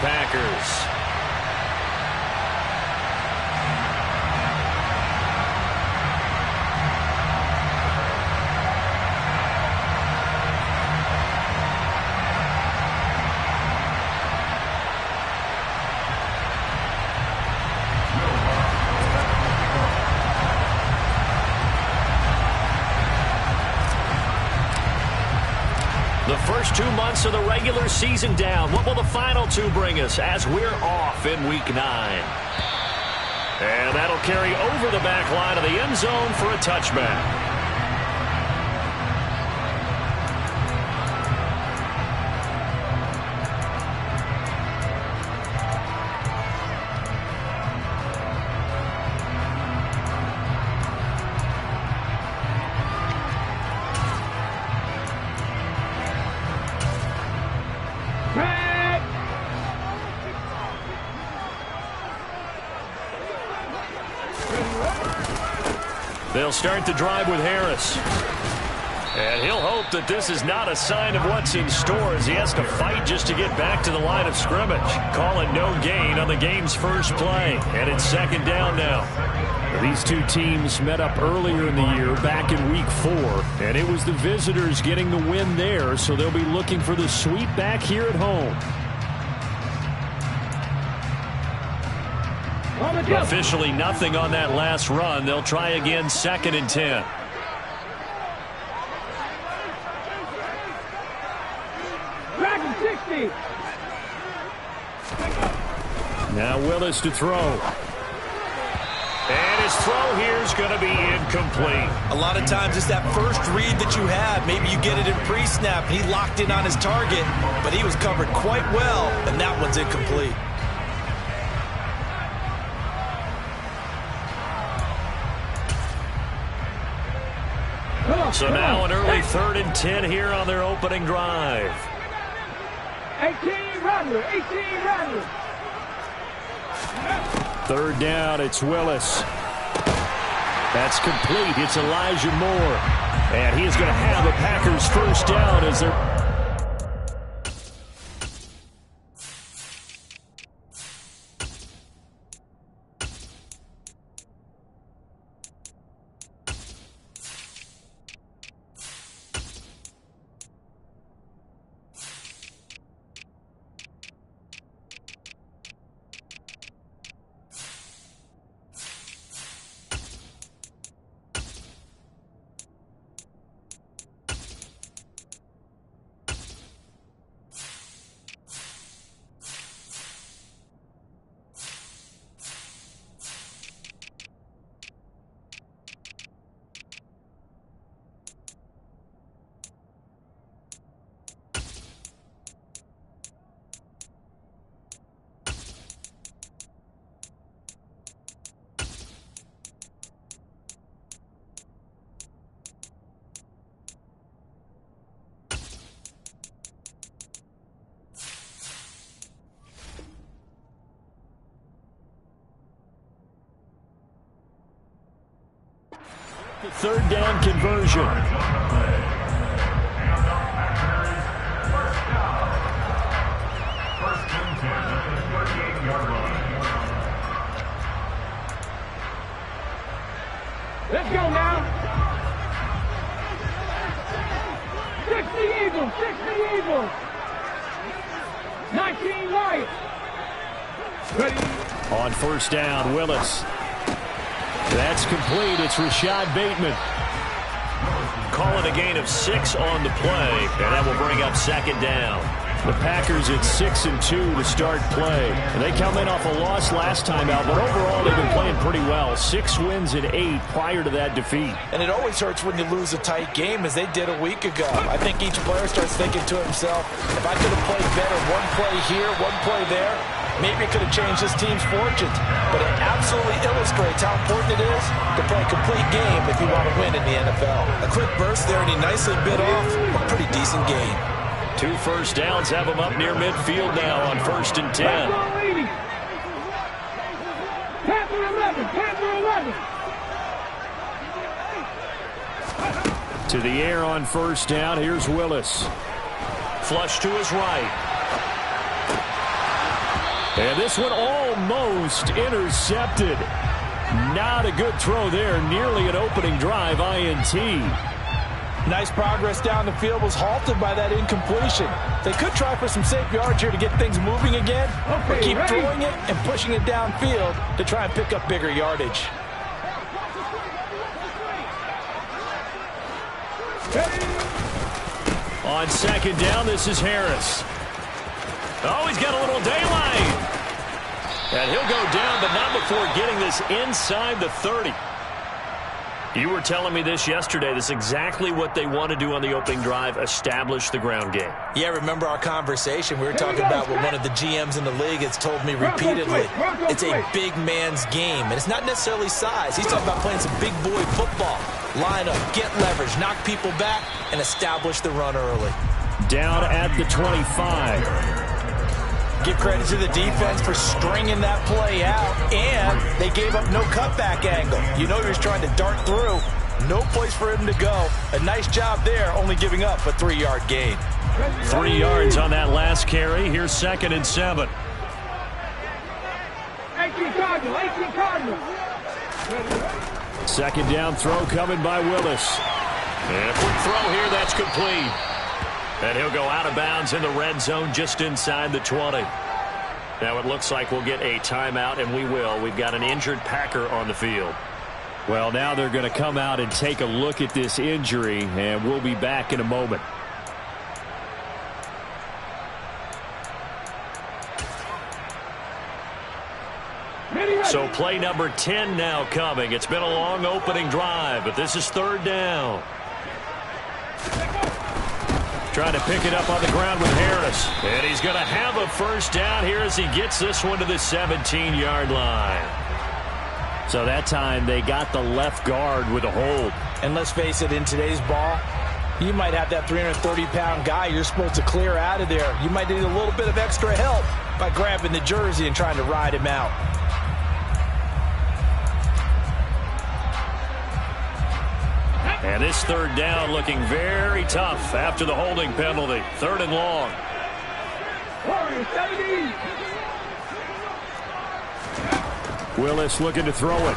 Packers. The first 2 months of the regular season down. What will the final 2 bring us as we're off in Week 9? And that'll carry over the back line of the end zone for a touchback. They'll start the drive with Harris. And he'll hope that this is not a sign of what's in store as he has to fight just to get back to the line of scrimmage. Calling no gain on the game's first play. And it's second down now. These two teams met up earlier in the year, back in Week 4. And it was the visitors getting the win there, so they'll be looking for the sweep back here at home. Officially nothing on that last run. They'll try again, 2nd and 10. Now Willis to throw. And his throw here is going to be incomplete. A lot of times it's that first read that you had. Maybe you get it in pre-snap. He locked in on his target, but he was covered quite well, and that one's incomplete. So now an early 3rd and 10 here on their opening drive. 18 runner. 3rd down, it's Willis. That's complete. It's Elijah Moore. And he is going to have the Packers first down as they're... The 3rd down conversion. Let's go now. 60 Eagles. 19 Lions. Ready. On 1st down, Willis. That's complete. It's Rashad Bateman. Calling a gain of 6 on the play, and that will bring up 2nd down. The Packers at 6 and 2 to start play. And they come in off a loss last time out, but overall they've been playing pretty well. 6 wins and 8 prior to that defeat. And it always hurts when you lose a tight game, as they did a week ago. I think each player starts thinking to himself, if I could have played better one play here, one play there, maybe it could have changed this team's fortunes. But it absolutely illustrates how important it is to play a complete game if you want to win in the NFL. A quick burst there, and he nicely bit off a pretty decent game. 2 first downs have them up near midfield now on 1st and 10. Panther 11. To the air on 1st down. Here's Willis. Flush to his right. And this one almost intercepted. Not a good throw there. Nearly an opening drive INT. Nice progress down the field, was halted by that incompletion. They could try for some safe yards here to get things moving again, or keep throwing it and pushing it downfield to try and pick up bigger yardage. On second down, this is Harris. Oh, he's got a little daylight. And he'll go down, but not before getting this inside the 30. You were telling me this yesterday. This is exactly what they want to do on the opening drive, establish the ground game. Yeah, remember our conversation. We were talking about what one of the GMs in the league has told me repeatedly. It's a big man's game, and it's not necessarily size. He's talking about playing some big boy football. Line up, get leverage, knock people back, and establish the run early. Down at the 25. Give credit to the defense for stringing that play out, and they gave up no cutback angle. You know he was trying to dart through. No place for him to go. A nice job there, only giving up a 3-yard gain. 3 yards on that last carry. Here's 2nd and 7. 18 Cardinal, 18 Cardinal. Second down throw coming by Willis. And a quick throw here, that's complete. And he'll go out of bounds in the red zone just inside the 20. Now it looks like we'll get a timeout, and we will. We've got an injured Packer on the field. Well, now they're going to come out and take a look at this injury, and we'll be back in a moment. So play number 10 now coming. It's been a long opening drive, but this is 3rd down. Trying to pick it up on the ground with Harris. And he's going to have a first down here as he gets this one to the 17-yard line. So that time they got the left guard with a hold. And let's face it, in today's ball, you might have that 330-pound guy you're supposed to clear out of there. You might need a little bit of extra help by grabbing the jersey and trying to ride him out. And this 3rd down looking very tough after the holding penalty. 3rd and long. Willis looking to throw it.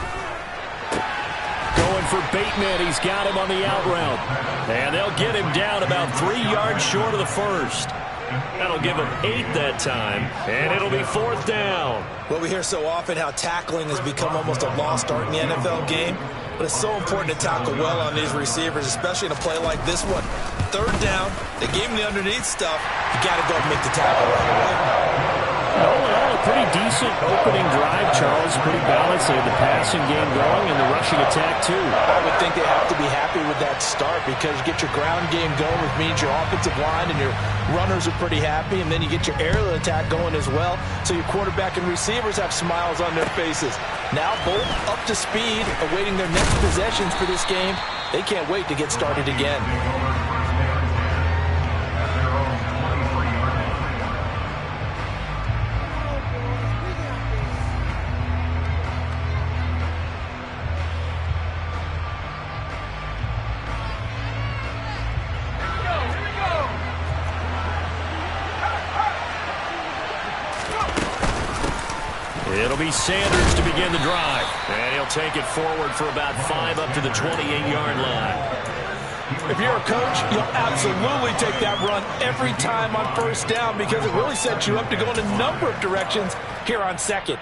Going for Bateman. He's got him on the out route. And they'll get him down about 3 yards short of the first. That'll give him 8 that time. And it'll be 4th down. Well, we hear so often how tackling has become almost a lost art in the NFL game. But it's so important to tackle well on these receivers, especially in a play like this one. 3rd down, they gave him the underneath stuff. You got to go and make the tackle right away. All in all, a pretty decent opening drive, Charles. Pretty balanced. They had the passing game going and the rushing attack, too. I would think they have to be happy with that start because you get your ground game going, which means your offensive line and your runners are pretty happy, and then you get your aerial attack going as well, so your quarterback and receivers have smiles on their faces. Now both up to speed, awaiting their next possessions for this game. They can't wait to get started again. It'll be Sanders to begin the drive. And he'll take it forward for about 5 up to the 28-yard line. If you're a coach, you'll absolutely take that run every time on 1st down because it really sets you up to go in a number of directions here on 2nd.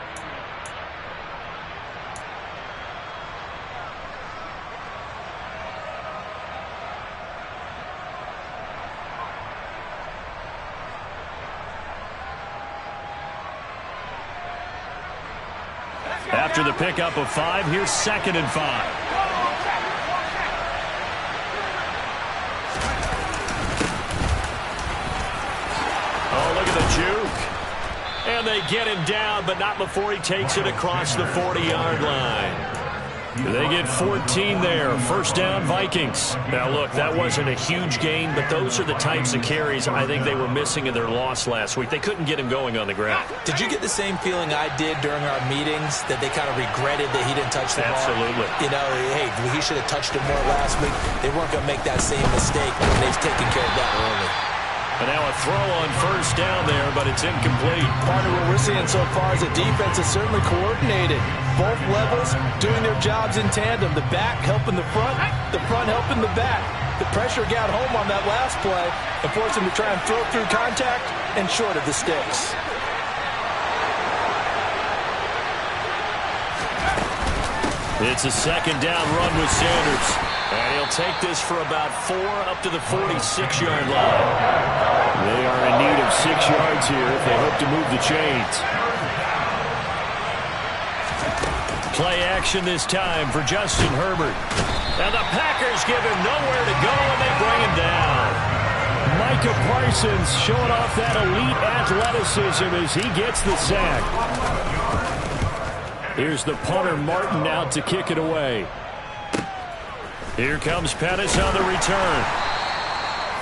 After the pickup of 5, here's 2nd and 5. Oh, look at the juke. And they get him down, but not before he takes it across the 40-yard line. They get 14 there. 1st down, Vikings. Now, look, that wasn't a huge gain, but those are the types of carries I think they were missing in their loss last week. They couldn't get him going on the ground. Did you get the same feeling I did during our meetings, that they kind of regretted that he didn't touch the ball? Absolutely. You know, hey, he should have touched it more last week. They weren't going to make that same mistake when they've taken care of that early. And now a throw on first down there, but it's incomplete. Partner, what we're seeing so far is the defense is certainly coordinated. Both levels doing their jobs in tandem. The back helping the front helping the back. The pressure got home on that last play and forced him to try and throw through contact and short of the sticks. It's a second down run with Sanders. And he'll take this for about 4 up to the 46-yard line. They are in need of 6 yards here if they hope to move the chains. Play action this time for Justin Herbert. And the Packers give him nowhere to go, and they bring him down. Micah Parsons showing off that elite athleticism as he gets the sack. Here's the punter, Martin, out to kick it away. Here comes Pettis on the return.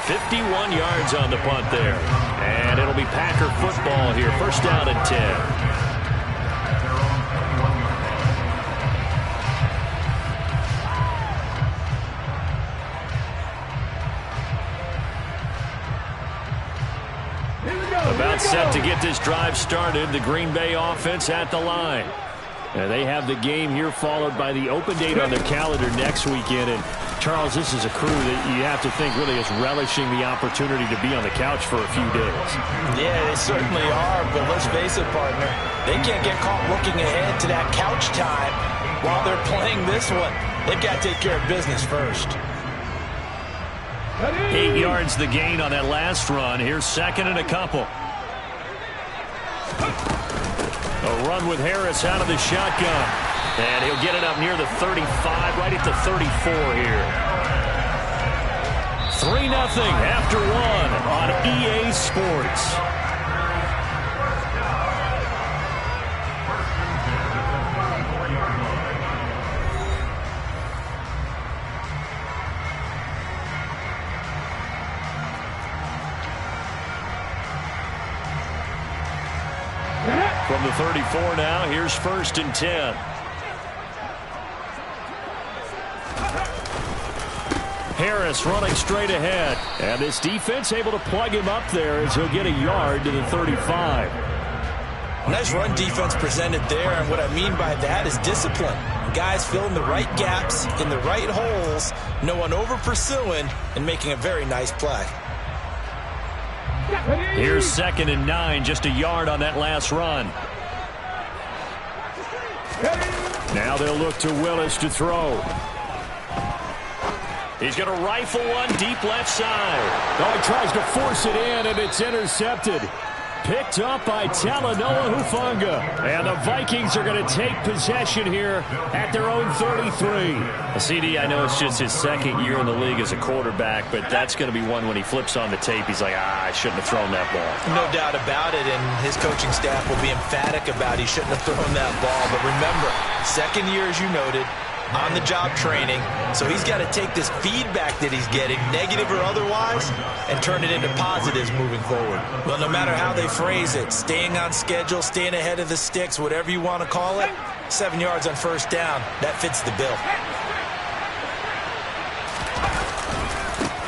51 yards on the punt there. And it'll be Packer football here. First down and 10. About set to get this drive started. The Green Bay offense at the line. And they have the game here followed by the open date on their calendar next weekend. And, Charles, this is a crew that you have to think really is relishing the opportunity to be on the couch for a few days. Yeah, they certainly are. But let's face it, partner, they can't get caught looking ahead to that couch time while they're playing this one. They've got to take care of business first. 8 yards the gain on that last run. Here's second and a couple. A run with Harris out of the shotgun. And he'll get it up near the 35, right at the 34 here. 3-0 after 1 on EA Sports. From the 34 now, here's first and 10. Harris running straight ahead. And this defense able to plug him up there as he'll get a yard to the 35. Nice run defense presented there, and what I mean by that is discipline. Guys filling the right gaps in the right holes, no one over pursuing, and making a very nice play. Here's second and 9, just a yard on that last run. Now they'll look to Willis to throw. He's going to rifle one deep left side. Oh, he tries to force it in, and it's intercepted. Picked up by Talanoa Hufanga. And the Vikings are going to take possession here at their own 33. CD, I know it's just his second year in the league as a quarterback, but that's going to be one when he flips on the tape. He's like, I shouldn't have thrown that ball. No doubt about it, and his coaching staff will be emphatic about he shouldn't have thrown that ball. But remember, second year, as you noted, on-the-job training, so he's got to take this feedback that he's getting, negative or otherwise, and turn it into positives moving forward. Well, no matter how they phrase it, staying on schedule, staying ahead of the sticks, whatever you want to call it, 7 yards on first down, that fits the bill.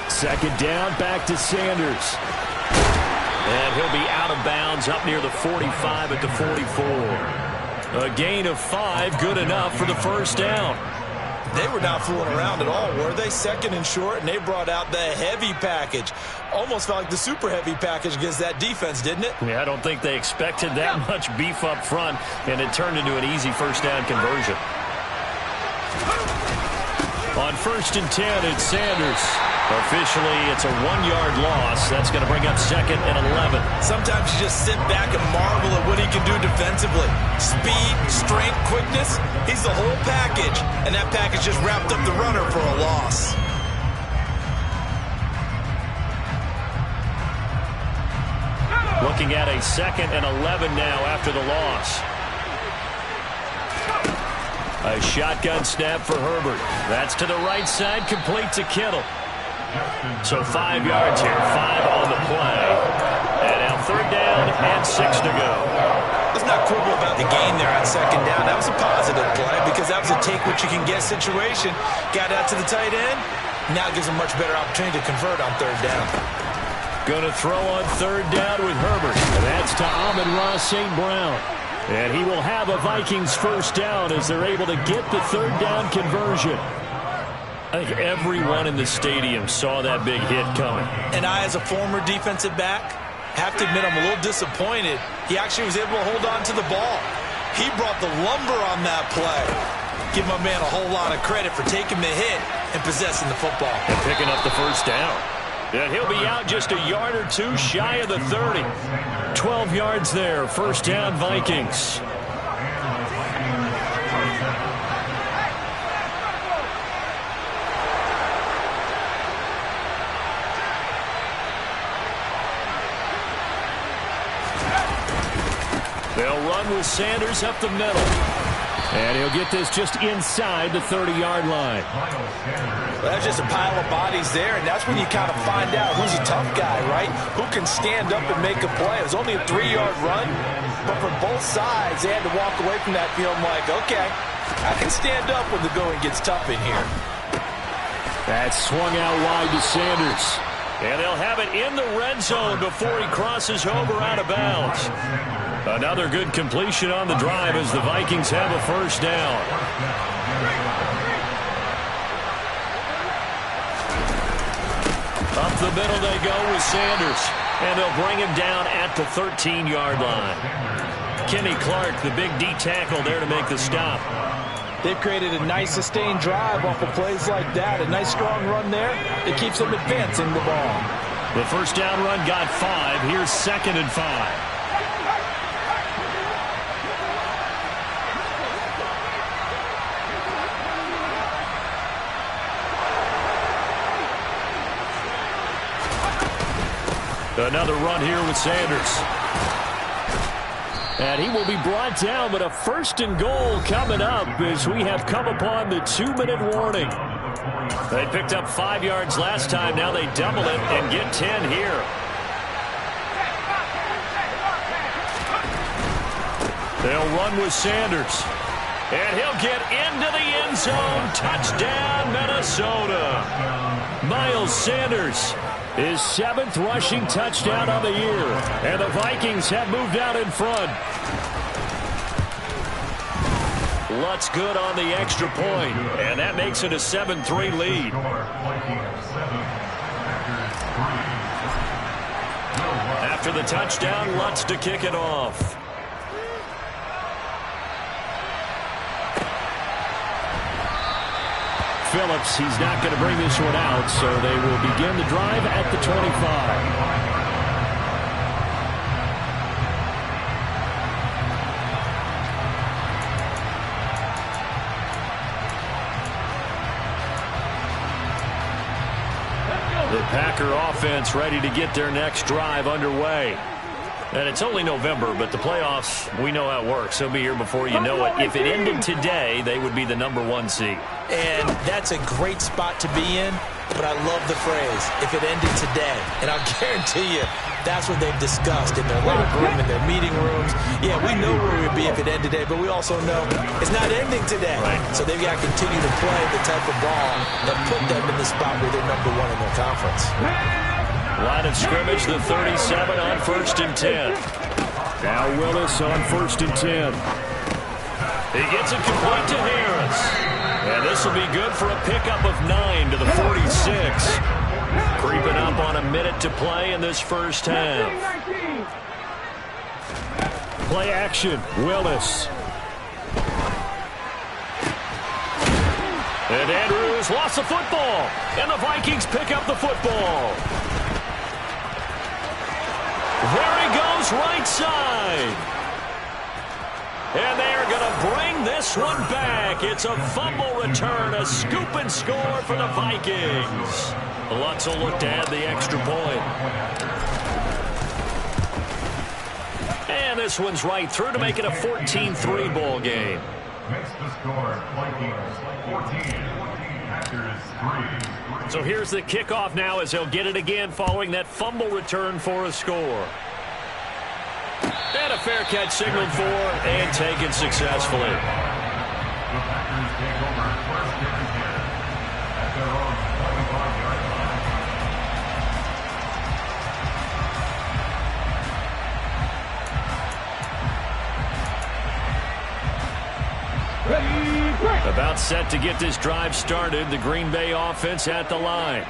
Second down, back to Sanders. And he'll be out of bounds up near the 45 at the 44. A gain of 5, good enough for the first down. They were not fooling around at all, were they? Second and short, and they brought out the heavy package. Almost felt like the super heavy package against that defense, didn't it? Yeah, I don't think they expected that much beef up front, and it turned into an easy first down conversion. On first and 10, it's Sanders. Officially, it's a 1-yard loss. That's going to bring up second and 11. Sometimes you just sit back and marvel at what he can do defensively. Speed, strength, quickness, he's the whole package. And that package just wrapped up the runner for a loss. Looking at a second and 11 now after the loss. A shotgun snap for Herbert. That's to the right side, complete to Kittle. So 5 yards here, 5 on the play. And now third down and 6 to go. Let's not quibble about the gain there on second down. That was a positive play because that was a take-what-you-can-get situation. Got out to the tight end. Now it gives him a much better opportunity to convert on third down. Going to throw on third down with Herbert. And that's to Amon-Ra St. Brown. And he will have a Vikings first down as they're able to get the third down conversion. I think everyone in the stadium saw that big hit coming. And I, as a former defensive back, have to admit I'm a little disappointed. He actually was able to hold on to the ball. He brought the lumber on that play. Give my man a whole lot of credit for taking the hit and possessing the football. And picking up the first down. And he'll be out just a yard or two shy of the 30. 12 yards there. First down, Vikings. They'll run with Sanders up the middle. And he'll get this just inside the 30-yard line. Well, that's just a pile of bodies there, and that's when you kind of find out who's a tough guy, right? Who can stand up and make a play. It was only a 3-yard run, but for both sides, they had to walk away from that feeling like, okay, I can stand up when the going gets tough in here. That swung out wide to Sanders. And they'll have it in the red zone before he crosses over out of bounds. Another good completion on the drive as the Vikings have a first down. Up the middle they go with Sanders. And they'll bring him down at the 13-yard line. Kenny Clark, the big D tackle there to make the stop. They've created a nice sustained drive off of plays like that. A nice strong run there that keeps them advancing the ball. The first down run got 5. Here's 2nd and 5. Another run here with Sanders. And he will be brought down, but a 1st and goal coming up as we have come upon the 2-minute warning. They picked up 5 yards last time. Now they double it and get 10 here. They'll run with Sanders. And he'll get into the end zone. Touchdown, Minnesota. Miles Sanders. His 7th rushing touchdown of the year. And the Vikings have moved out in front. Lutz good on the extra point. And that makes it a 7-3 lead. After the touchdown, Lutz to kick it off. Phillips, he's not going to bring this one out, so they will begin the drive at the 25. The Packer offense ready to get their next drive underway. And it's only November, but the playoffs, we know how it works. They'll be here before you know it. If it ended today, they would be the #1 seed. And that's a great spot to be in, but I love the phrase, if it ended today. And I'll guarantee you, that's what they've discussed in their locker room, in their meeting rooms. Yeah, we know where we would be if it ended today, but we also know it's not ending today. Right. So they've got to continue to play the type of ball that put them in the spot where they're #1 in their conference. Line of scrimmage, the 37 on 1st and 10. Now Willis on 1st and 10. He gets it complete to Harris. And this will be good for a pickup of 9 to the 46. Creeping up on a minute to play in this first half. Play action, Willis. And Andrews lost the football. And the Vikings pick up the football. There he goes, right side. And they are going to bring this one back. It's a fumble return, a scoop and score for the Vikings. Lutz will look to add the extra point. And this one's right through to make it a 14-3 ball game. Makes the score, Vikings 14, Packers 3. So here's the kickoff now as he'll get it again following that fumble return for a score. And a fair catch signaled for and taken successfully. The Packers take over 1st and 10 at their own 25-yard About set to get this drive started. The Green Bay offense at the line.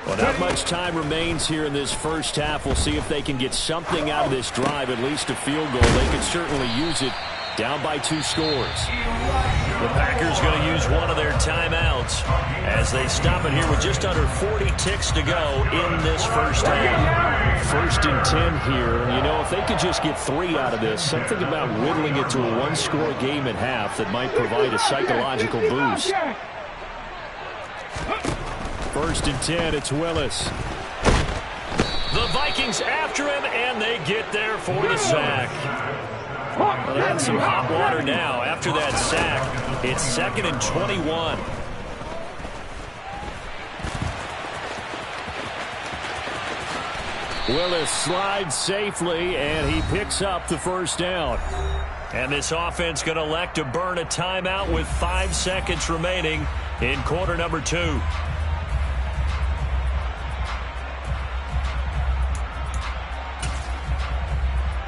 Well, not much time remains here in this first half. We'll see if they can get something out of this drive, at least a field goal. They can certainly use it. Down by 2 scores. The Packers going to use one of their timeouts as they stop it here with just under 40 ticks to go in this first half. 1st and 10 here. And, you know, if they could just get 3 out of this, something about whittling it to a 1-score game at half that might provide a psychological boost. 1st and 10, it's Willis. The Vikings after him, and they get there for the sack. Well, they're in some hot water now. After that sack, it's 2nd and 21. Willis slides safely, and he picks up the 1st down. And this offense going to elect to burn a timeout with 5 seconds remaining in quarter number 2.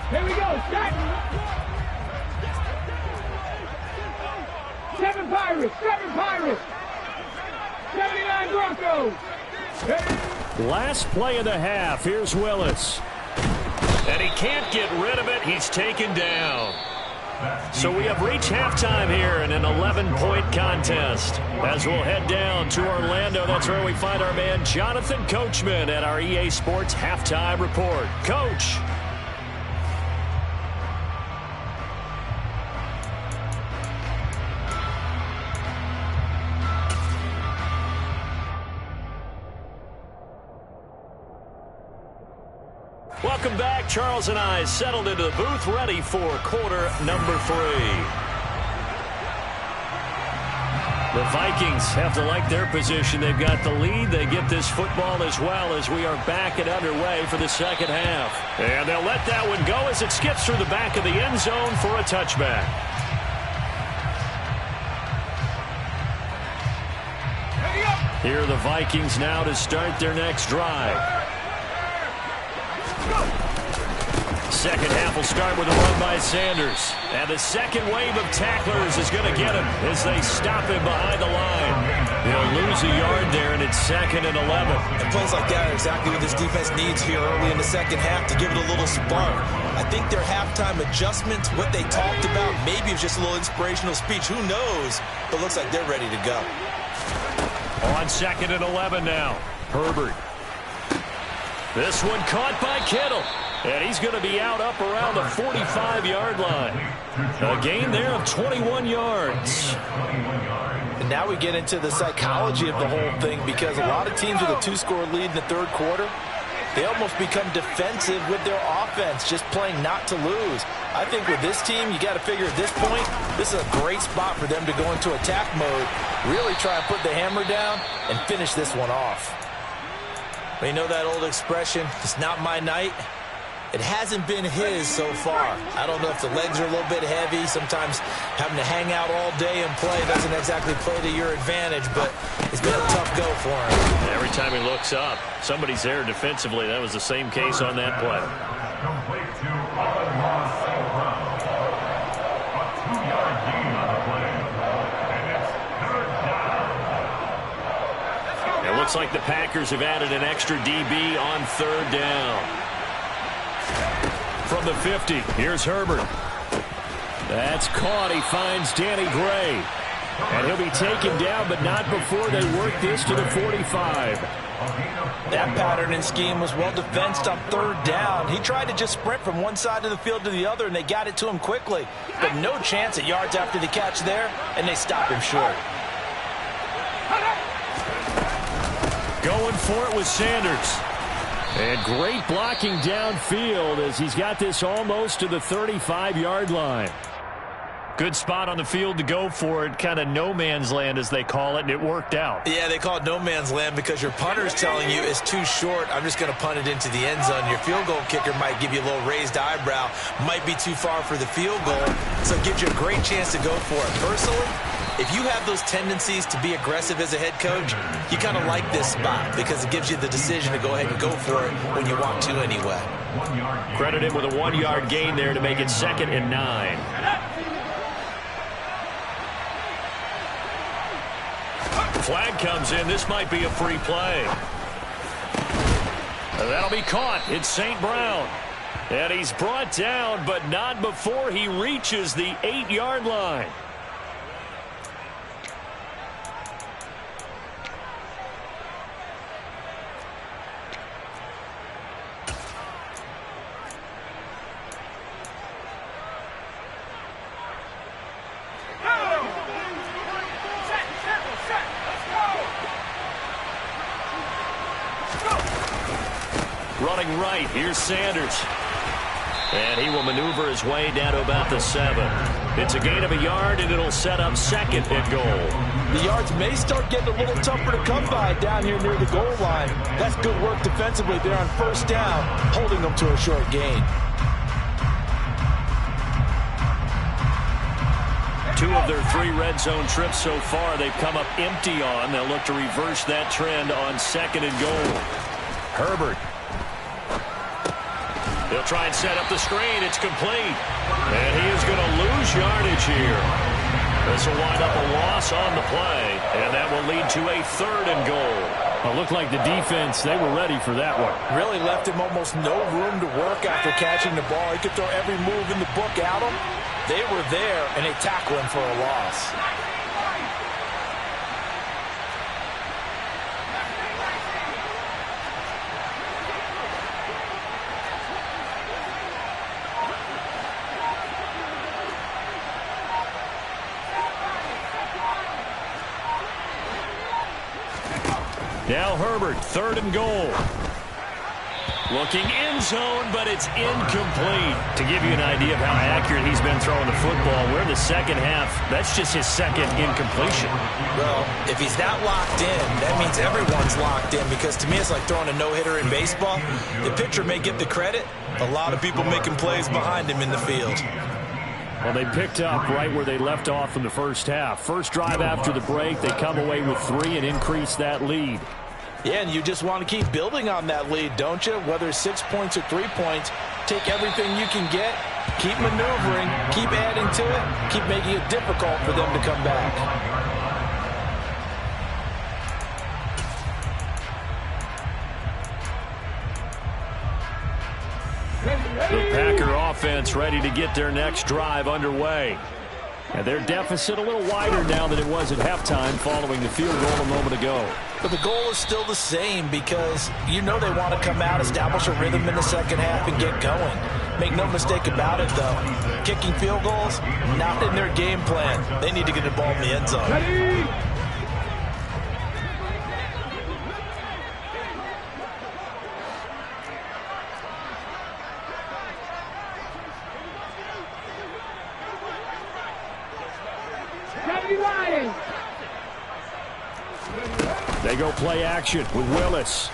Here we go, start. 7 Pirates, 79 Broncos. Last play of the half. Here's Willis. And he can't get rid of it. He's taken down. So we have reached halftime here in an 11-point contest. As we'll head down to Orlando, that's where we find our man Jonathan Coachman at our EA Sports Halftime Report. Coach. Welcome back. Charles and I settled into the booth, ready for quarter number 3. The Vikings have to like their position. They've got the lead. They get this football as well as we are back and underway for the second half. And they'll let that one go as it skips through the back of the end zone for a touchback. Here are the Vikings now to start their next drive. Second half will start with a run by Sanders. And the second wave of tacklers is going to get him as they stop him behind the line. He'll lose a yard there, and it's 2nd and 11. And plays like that are exactly what this defense needs here early in the second half to give it a little spark. I think their halftime adjustments, what they talked about, maybe it was just a little inspirational speech. Who knows? But looks like they're ready to go. On 2nd and 11 now. Herbert. This one caught by Kittle. And he's going to be out up around the 45-yard line. A gain there of 21 yards. And now we get into the psychology of the whole thing, because a lot of teams with a 2-score lead in the 3rd quarter, they almost become defensive with their offense, just playing not to lose. I think with this team, you got to figure at this point, this is a great spot for them to go into attack mode, really try and put the hammer down and finish this one off. But you know that old expression, it's not my night. It hasn't been his so far. I don't know if the legs are a little bit heavy. Sometimes having to hang out all day and play doesn't exactly play to your advantage, but it's been a tough go for him. Every time he looks up, somebody's there defensively. That was the same case on that play. Complete to Amon-Ra St. Brown. A 2-yard gain on the play. And it's 3rd down. It looks like the Packers have added an extra DB on 3rd down. From the 50, here's Herbert. That's caught. He finds Danny Gray. And he'll be taken down, but not before they work this to the 45. That pattern and scheme was well defensed on 3rd down. He tried to just sprint from one side of the field to the other, and they got it to him quickly. But no chance at yards after the catch there, and they stop him short. Going for it with Sanders. And great blocking downfield as he's got this almost to the 35-yard line. Good spot on the field to go for it. Kind of no man's land, as they call it, and it worked out. Yeah, they call it no man's land because your punter's telling you it's too short. I'm just going to punt it into the end zone. Your field goal kicker might give you a little raised eyebrow. Might be too far for the field goal, so it gives you a great chance to go for it. Personally, if you have those tendencies to be aggressive as a head coach, you kind of like this spot because it gives you the decision to go ahead and go for it when you want to anyway. Credit him with a 1-yard gain there to make it 2nd and 9. Flag comes in. This might be a free play. That'll be caught. It's St. Brown. And he's brought down, but not before he reaches the 8-yard line. Running right, here's Sanders. And he will maneuver his way down to about the 7. It's a gain of a yard, and it'll set up second and goal. The yards may start getting a little tougher to come by down here near the goal line. That's good work defensively there on first down, holding them to a short gain. 2 of their 3 red zone trips so far they've come up empty on. They'll look to reverse that trend on second and goal. Herbert. They'll try and set up the screen. It's complete. And he is going to lose yardage here. This will wind up a loss on the play, and that will lead to a 3rd and goal. It looked like the defense, they were ready for that one. Really left him almost no room to work after catching the ball. He could throw every move in the book at him. They were there, and they tackle him for a loss. Now Herbert, 3rd and goal. Looking end zone, but it's incomplete. To give you an idea of how accurate he's been throwing the football, we're in the second half. That's just his 2nd incompletion. Well, if he's not locked in, that means everyone's locked in, because to me it's like throwing a no-hitter in baseball. The pitcher may get the credit. A lot of people making plays behind him in the field. Well, they picked up right where they left off in the first half. First drive after the break, they come away with 3 and increase that lead. Yeah, and you just want to keep building on that lead, don't you? Whether it's 6 points or 3 points, take everything you can get, keep maneuvering, keep adding to it, keep making it difficult for them to come back. The Packer offense ready to get their next drive underway. And their deficit a little wider now than it was at halftime following the field goal a moment ago. But the goal is still the same, because you know they want to come out, establish a rhythm in the second half, and get going. Make no mistake about it, though. Kicking field goals, not in their game plan. They need to get the ball in the end zone. Ready? They go play action with Willis.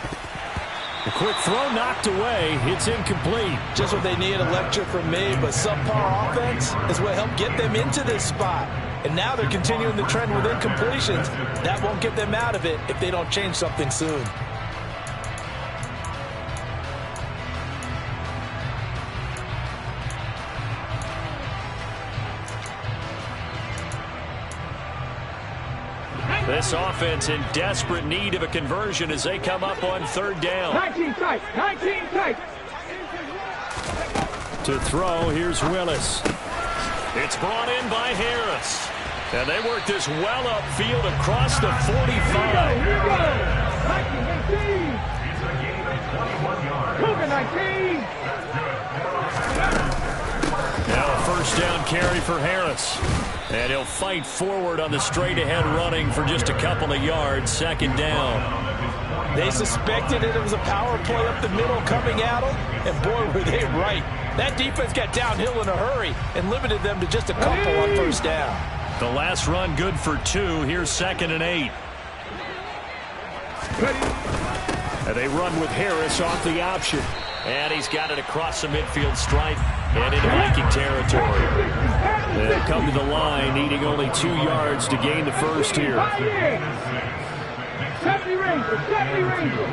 The quick throw knocked away. It's incomplete. Just what they need, a lecture from me, but subpar offense is what helped get them into this spot. And now they're continuing the trend with incompletions. That won't get them out of it if they don't change something soon. This offense in desperate need of a conversion as they come up on 3rd down. 19 tight, 19 tight. To throw, here's Willis. It's brought in by Harris. And they work this well upfield across the 45. Here we go. 19, 18. Cougar 19. Now a 1st down carry for Harris. And he'll fight forward on the straight-ahead running for just a couple of yards. 2nd down. They suspected it was a power play up the middle coming at them, and boy, were they right. That defense got downhill in a hurry and limited them to just a couple on 1st down. The last run good for 2. Here's 2nd and 8. And they run with Harris off the option. And he's got it across the midfield stripe and into Viking territory. They'll come to the line, needing only 2 yards to gain the first here. 70 Ranger, 70 Ranger.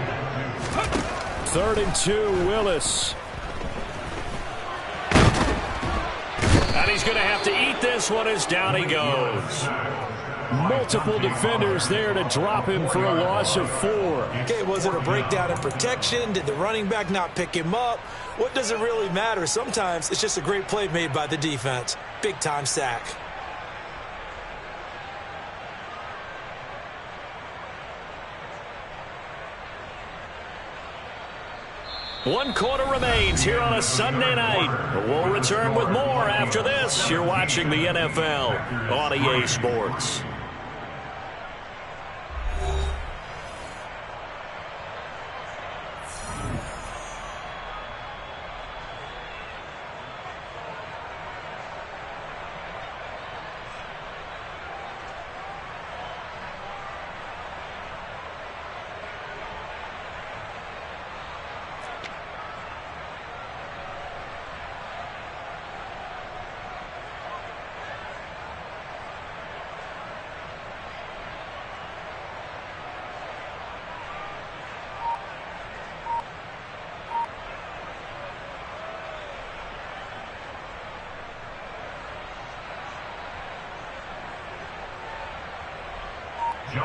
3rd and 2, Willis. And he's going to have to eat this one as down he goes. multiple defenders there to drop him for a loss of 4. Okay, was it a breakdown in protection? Did the running back not pick him up? What does it really matter? Sometimes it's just a great play made by the defense. Big-time sack. One quarter remains here on a Sunday night. We'll return with more after this. You're watching the NFL on EA Sports.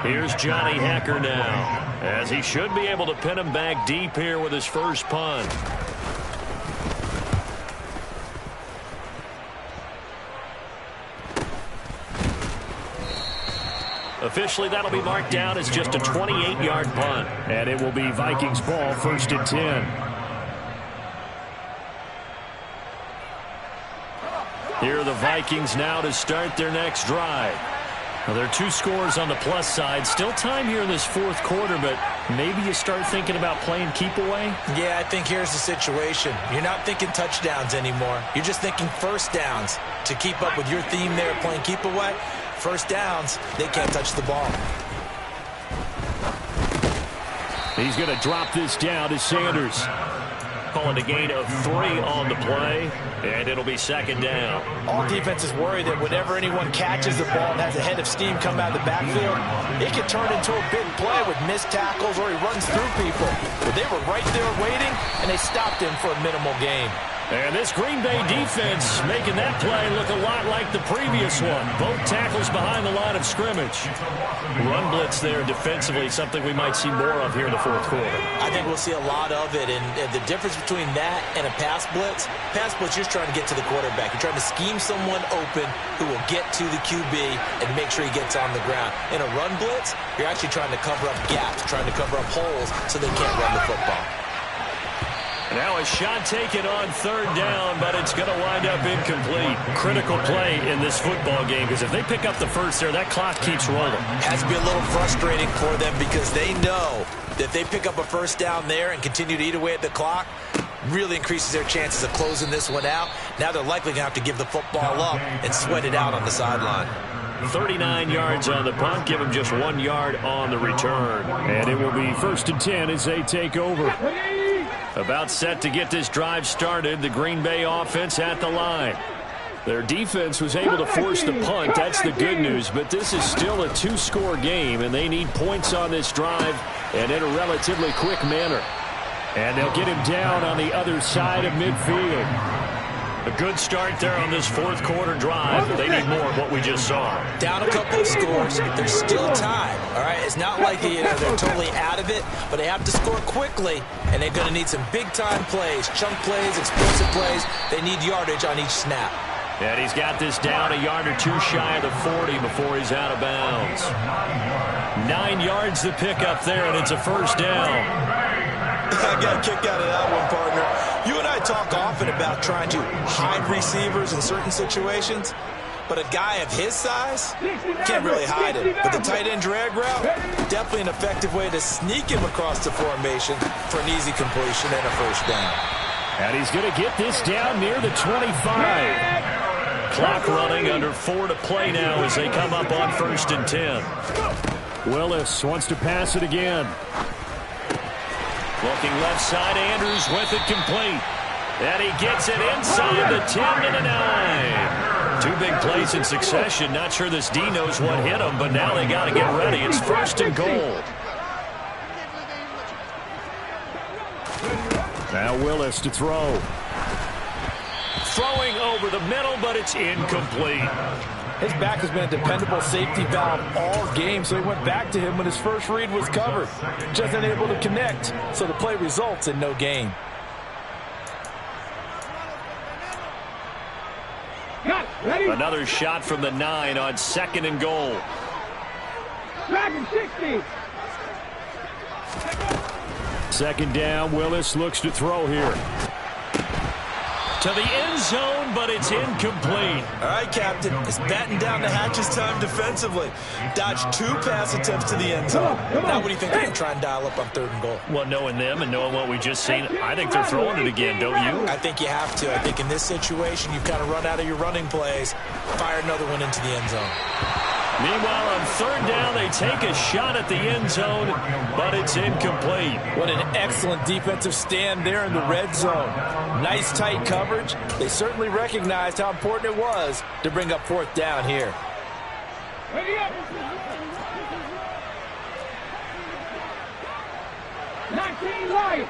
Here's Johnny Hekker now, as he should be able to pin him back deep here with his first punt. Officially, that'll be marked down as just a 28-yard punt. And it will be Vikings ball, 1st and 10. Here are the Vikings now to start their next drive. Well, there are 2 scores on the plus side. Still time here in this 4th quarter, but maybe you start thinking about playing keep away? Yeah, I think here's the situation. You're not thinking touchdowns anymore. You're just thinking first downs. To keep up with your theme there, playing keep away, first downs, they can't touch the ball. He's going to drop this down to Sanders. Calling a gain of 3 on the play, and it'll be 2nd down. All defenses worry that whenever anyone catches the ball and has a head of steam come out of the backfield, it can turn into a big play with missed tackles or he runs through people. But they were right there waiting, and they stopped him for a minimal gain. And this Green Bay defense making that play look a lot like the previous one. Both tackles behind the line of scrimmage. Run blitz there defensively, something we might see more of here in the 4th quarter. I think we'll see a lot of it, and the difference between that and a pass blitz, you're just trying to get to the quarterback. You're trying to scheme someone open who will get to the QB and make sure he gets on the ground. In a run blitz, you're actually trying to cover up gaps, trying to cover up holes so they can't run the football. Now a shot taken on 3rd down, but it's going to wind up incomplete. Critical play in this football game, because if they pick up the first there, that clock keeps rolling. Has to be a little frustrating for them because they know that if they pick up a first down there and continue to eat away at the clock, really increases their chances of closing this one out. Now they're likely going to have to give the football up and sweat it out on the sideline. 39 yards on the punt, give them just 1 yard on the return. And it will be 1st and 10 as they take over. About set to get this drive started, the Green Bay offense at the line. Their defense was able to force the punt. That's the good news, but this is still a 2-score game, and they need points on this drive and in a relatively quick manner. And they'll get him down on the other side of midfield. A good start there on this 4th quarter drive. They need more of what we just saw. Down a couple of scores. There's still time. All right, it's not like they're totally out of it, but they have to score quickly, and they're going to need some big-time plays, chunk plays, explosive plays. They need yardage on each snap. And he's got this down a yard or 2 shy of the 40 before he's out of bounds. 9 yards to pick up there, and it's a 1st down. I got a kick out of that one, partner. You and I talk often about trying to hide receivers in certain situations, but a guy of his size can't really hide it. But the tight end drag route, definitely an effective way to sneak him across the formation for an easy completion and a 1st down. And he's going to get this down near the 25. Clock running, under 4 to play now as they come up on 1st and 10. Willis wants to pass it again. Looking left side, Andrews with it complete. And he gets it inside the 10 to the 9. 2 big plays in succession. Not sure this D knows what hit him, but now they got to get ready. It's 1st and goal. Now Willis to throw. Throwing over the middle, but it's incomplete. His back has been a dependable safety valve all game, so he went back to him when his first read was covered. Just unable to connect, so the play results in no gain. Another shot from the 9 on 2nd and goal. Dragon 60. 2nd down. Willis looks to throw here. To the end zone, but it's incomplete. All right, Captain. It's batten down the hatches time defensively. Dodged 2 pass attempts to the end zone. Now what do you think they're going to try and dial up on 3rd and goal? Well, knowing them and knowing what we just seen, I think they're throwing it again, don't you? I think you have to. I think in this situation, you've kind of run out of your running plays. Fire another one into the end zone. Meanwhile, on 3rd down, they take a shot at the end zone, but it's incomplete. What an excellent defensive stand there in the red zone. Nice tight coverage. They certainly recognized how important it was to bring up 4th down here. Ready up. 19 right.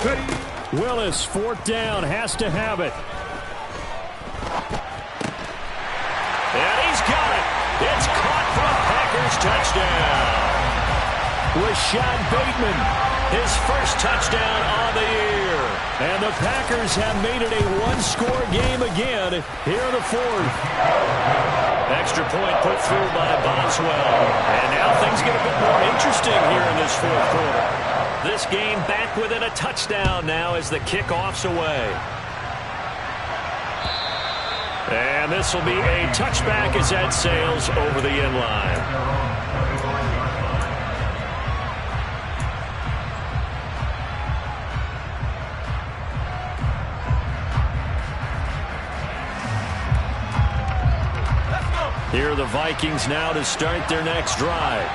Ready. Willis, 4th down, has to have it. And he's got it. It's caught for a Packers touchdown. Rashad Bateman, His first touchdown on the year. and the Packers have made it a one-score game again here in the 4th. Extra point put through by Boswell. And now things get a bit more interesting here in this 4th quarter. This game back within a touchdown now as the kickoff's away. And this will be a touchback as that sails over the end line. Here are the Vikings now to start their next drive.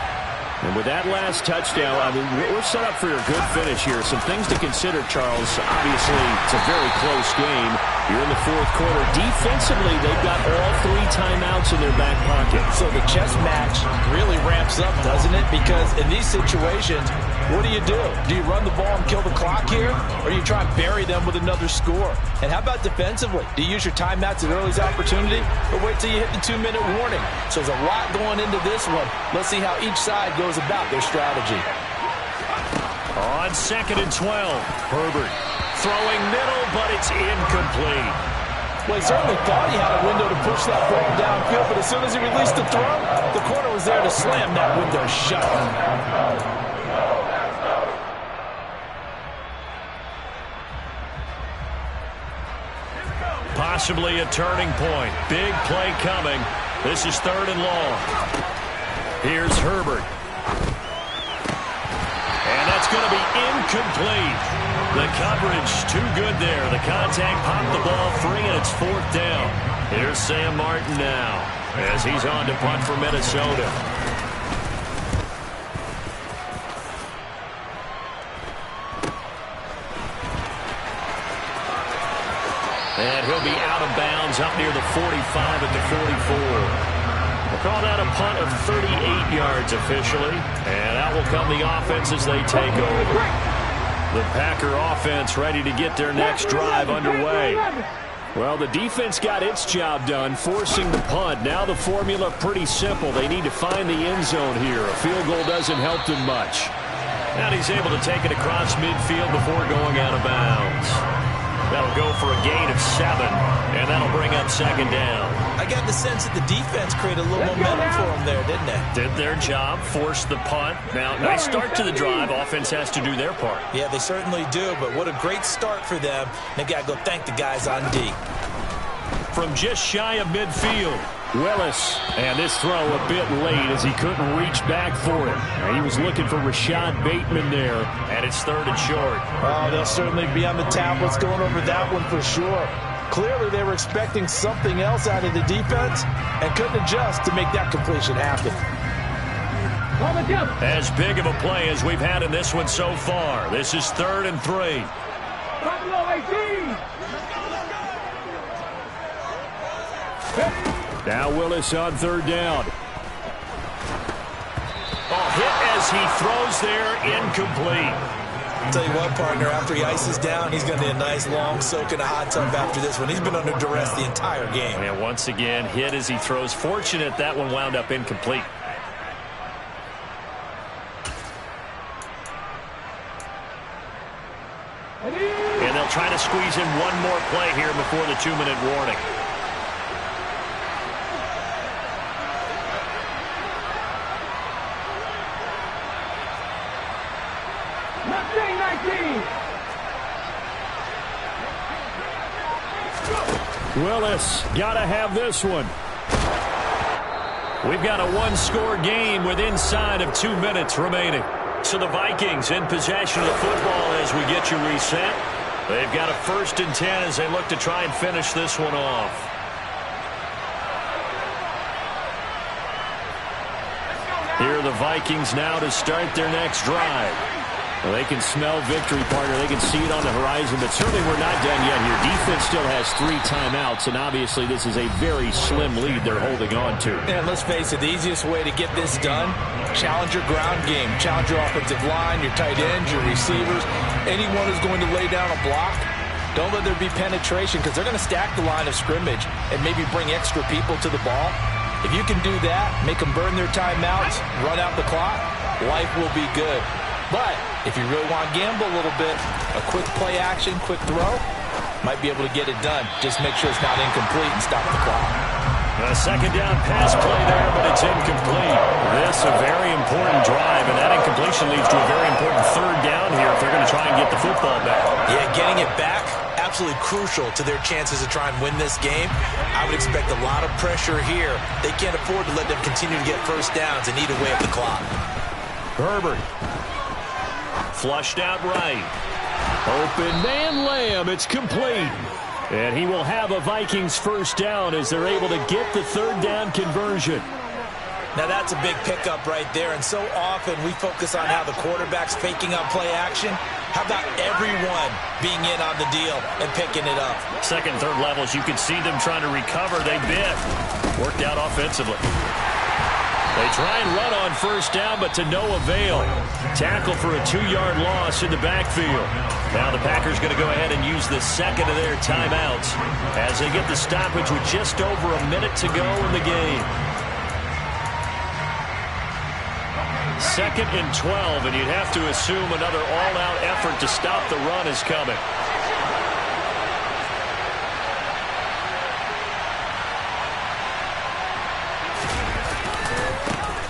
And with that last touchdown, I mean, we're set up for a good finish here. Some things to consider, Charles. Obviously, it's a very close game. You're in the 4th quarter. Defensively, they've got all 3 timeouts in their back pocket. So the chess match really ramps up, doesn't it? Because in these situations, what do? Do you run the ball and kill the clock here? Or do you try and bury them with another score? And how about defensively? Do you use your timeouts at early opportunity? Or wait till you hit the 2-minute warning? So there's a lot going into this one. Let's see how each side goes about their strategy. On 2nd and 12, Herbert throwing middle, but it's incomplete. Well, he certainly thought he had a window to push that ball downfield, but as soon as he released the throw, the corner was there to slam that window shut. Possibly a turning point. Big play coming. This is 3rd and long. Here's Herbert. And that's going to be incomplete. The coverage too good there. The contact popped the ball free, and it's 4th down. Here's Sam Martin now as he's on to punt for Minnesota. And he'll be out of bounds up near the 45 at the 44. We'll call that a punt of 38 yards officially. And out will come the offense as they take over. The Packer offense ready to get their next drive underway. Well, the defense got its job done, forcing the punt. Now the formula pretty simple. They need to find the end zone here. A field goal doesn't help them much. And he's able to take it across midfield before going out of bounds. That'll go for a gain of 7, and that'll bring up 2nd down. I got the sense that the defense created a little momentum for them there, didn't they? Did their job, forced the punt. Now, nice start to the drive. Offense has to do their part. Yeah, they certainly do, but what a great start for them. They got to go thank the guys on D. From just shy of midfield, Willis, and this throw a bit late as he couldn't reach back for it. And he was looking for Rashad Bateman there. and it's 3rd and short. Oh, they'll certainly be on the tablets going over that one for sure. Clearly, they were expecting something else out of the defense and couldn't adjust to make that completion happen. As big of a play as we've had in this one so far. This is 3rd and 3. Now Willis on 3rd down. Oh, hit as he throws there, incomplete. I'll tell you what, partner, after he ices down, he's going to need a nice long soak in a hot tub after this one. He's been under duress the entire game. And once again, hit as he throws. Fortunate that one wound up incomplete. And they'll try to squeeze in one more play here before the 2-minute warning. Willis got to have this one. We've got a one-score game with inside of 2 minutes remaining. So the Vikings in possession of the football as we get you reset. They've got a 1st and 10 as they look to try and finish this one off. Here are the Vikings now to start their next drive. Well, they can smell victory, partner. They can see it on the horizon, but certainly we're not done yet here. Defense still has 3 timeouts, and obviously this is a very slim lead they're holding on to. And let's face it, the easiest way to get this done, challenge your ground game. Challenge your offensive line, your tight ends, your receivers. Anyone who's going to lay down a block, don't let there be penetration because they're going to stack the line of scrimmage and maybe bring extra people to the ball. If you can do that, make them burn their timeouts, run out the clock, life will be good. But if you really want to gamble a little bit, a quick play action, quick throw, might be able to get it done. Just make sure it's not incomplete and stop the clock. A 2nd down pass play there, but it's incomplete. This a very important drive, and that incompletion leads to a very important 3rd down here if they're going to try and get the football back. Yeah, getting it back, absolutely crucial to their chances to try and win this game. I would expect a lot of pressure here. They can't afford to let them continue to get 1st downs and eat away at the clock. Herbert. Flushed out right. Open man Lamb. It's complete. And he will have a Vikings 1st down as they're able to get the 3rd down conversion. Now that's a big pickup right there, and so often we focus on how the quarterback's faking up play action. How about everyone being in on the deal and picking it up? 2nd, 3rd levels, you can see them trying to recover. They bit. Worked out offensively. They try and run on 1st down, but to no avail. Tackle for a 2-yard loss in the backfield. Now the Packers going to go ahead and use the 2nd of their timeouts as they get the stoppage with just over a minute to go in the game. 2nd and 12, and you'd have to assume another all-out effort to stop the run is coming.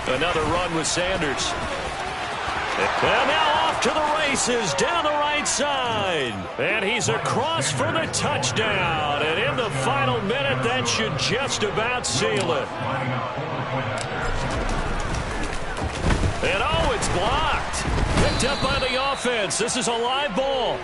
Another run with Sanders. And now off to the races down the right side. And he's across for the touchdown. And in the final minute, that should just about seal it. And oh, it's blocked. Picked up by the offense. This is a live ball.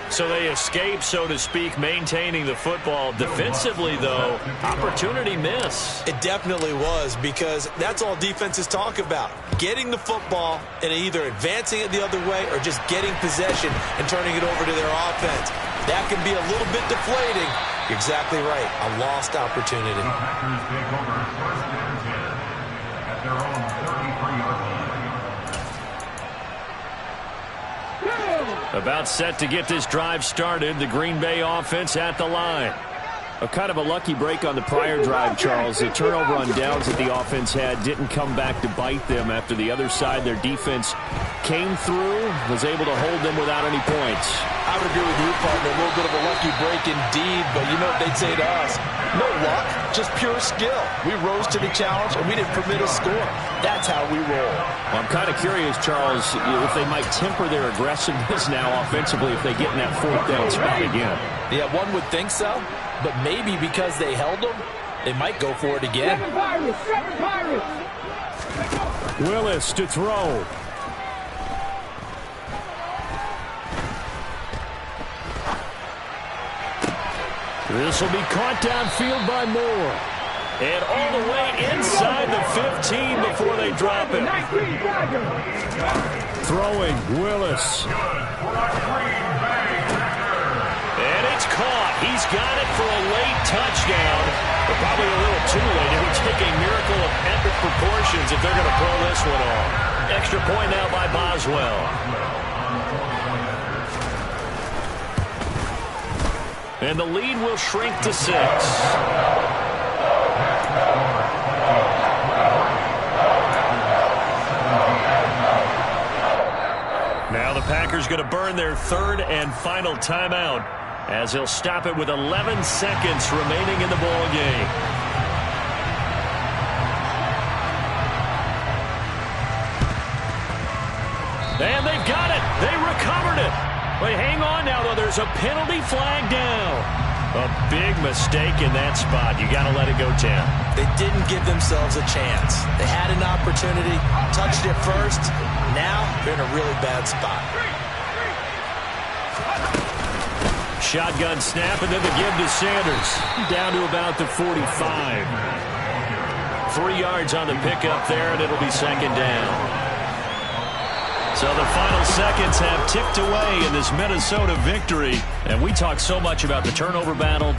So they escape, so to speak, maintaining the football. Defensively, though, opportunity miss. It definitely was, because that's all defenses talk about. Getting the football and either advancing it the other way or just getting possession and turning it over to their offense. That can be a little bit deflating. You're exactly right. A lost opportunity. The Packers take over 1st and 10 at their own 33-yard line. About set to get this drive started. The Green Bay offense at the line. A kind of a lucky break on the prior drive, Charles. The turnover on downs that the offense had didn't come back to bite them after the other side. Their defense came through, was able to hold them without any points. I would agree with you, partner. A little bit of a lucky break indeed, but you know what they'd say to us? No luck, just pure skill. We rose to the challenge, and we didn't permit a score. That's how we roll. Well, I'm kind of curious, Charles, if they might temper their aggressiveness now offensively if they get in that 4th down spot again. Yeah, one would think so, but maybe because they held them, they might go for it again. Seven Pirates. Willis to throw. This will be caught downfield by Moore. And all the way inside the 15 before they drop it. Throwing, Willis. And it's caught. He's got it for a late touchdown. But probably a little too late. It would take a miracle of epic proportions if they're going to pull this one off. Extra point now by Boswell. And the lead will shrink to 6. Now the Packers going to burn their third and final timeout as he'll stop it with 11 seconds remaining in the ball game. And they've got it. They recovered it. Wait, hang on now, though. There's a penalty flag down. A big mistake in that spot. You got to let it go, Tim. They didn't give themselves a chance. They had an opportunity, touched it first. Now they're in a really bad spot. Shotgun snap, and then the give to Sanders. Down to about the 45. 3 yards on the pickup there, and it'll be second down. So the final seconds have ticked away in this Minnesota victory. And we talk so much about the turnover battle,